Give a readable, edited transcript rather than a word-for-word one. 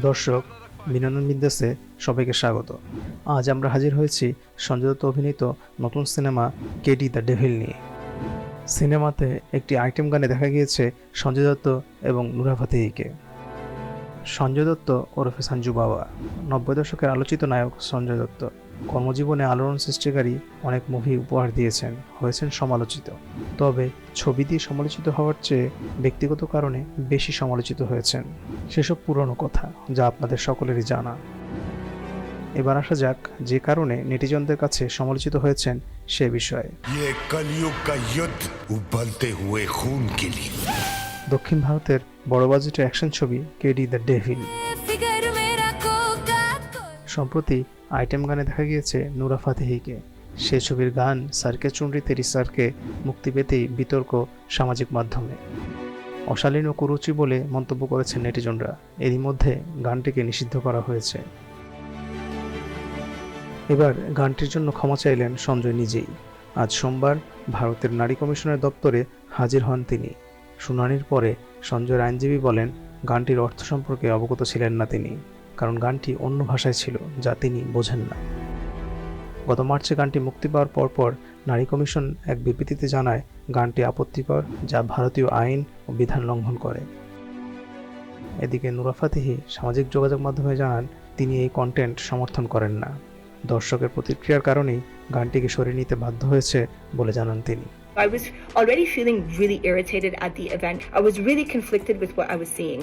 দর্শক, বিনোদন বিন্দাসে সবাইকে স্বাগত। আজ আমরা হাজির হয়েছি সঞ্জয় দত্ত অভিনীত নতুন সিনেমা কেডি দ্য ডেভিল নিয়ে। সিনেমাতে একটি আইটেম গানে দেখা গিয়েছে সঞ্জয় দত্ত এবং নুরা ফাতেহিকে। সঞ্জয় দত্ত ওরফে সঞ্জু বাবা 90 দশকের আলোচিত নায়ক সঞ্জয় দত্ত কর্মজীবনে আলোড়ন সৃষ্টিকারী অনেক মুভি উপহার দিয়েছেন, হয়েছেন সমালোচিত। তবে ছবি দিয়ে সমালোচিত হওয়ার চেয়ে ব্যক্তিগত কারণে বেশি সমালোচিত হয়েছেন। সেসব পুরনো কথা যা আপনাদের সকলেরই জানা। এবার আসা যাক যে কারণে নেটিজনদের কাছে সমালোচিত হয়েছেন সে বিষয়ে। দক্ষিণ ভারতের বড় বাজেটের অ্যাকশন ছবি কেডি দ্য ডেভিল। সম্প্রতি আইটেম গানে দেখা গিয়েছে নুরা ফাতেহিকে। সে ছবির গান সারকে চুনরি তেরি সারকে মুক্তি পেতেই বিতর্ক সামাজিক মাধ্যমে। অশালীন ও কুরুচি বলে মন্তব্য করেছেন নেটিজনরা। এরই মধ্যে গানটিকে নিষিদ্ধ করা হয়েছে। এবার গানটির জন্য ক্ষমা চাইলেন সঞ্জয় নিজেই। আজ সোমবার ভারতের নারী কমিশনের দপ্তরে হাজির হন তিনি। শুনানির পরে সঞ্জয়ের আইনজীবী বলেন, গানটির অর্থ সম্পর্কে অবগত ছিলেন না তিনি, কারণ গানটি অন্য ভাষায় ছিল যা তিনি বোঝেন না। গত মার্চে গানটি মুক্তি পাওয়ার পরপর নারী কমিশন এক বিবৃতিতে জানায় গানটি আপত্তিকর, যা ভারতীয় আইন ও বিধান লঙ্ঘন করে। এদিকে নুরা ফাতেহি সামাজিক যোগাযোগ মাধ্যমে জানান তিনি এই কন্টেন্ট সমর্থন করেন না। দর্শকের প্রতিক্রিয়ার কারণেই গানটিকে সরিয়ে নিতে বাধ্য হয়েছে বলে জানান তিনি। I was already feeling really irritated at the event. I was really conflicted with what I was seeing.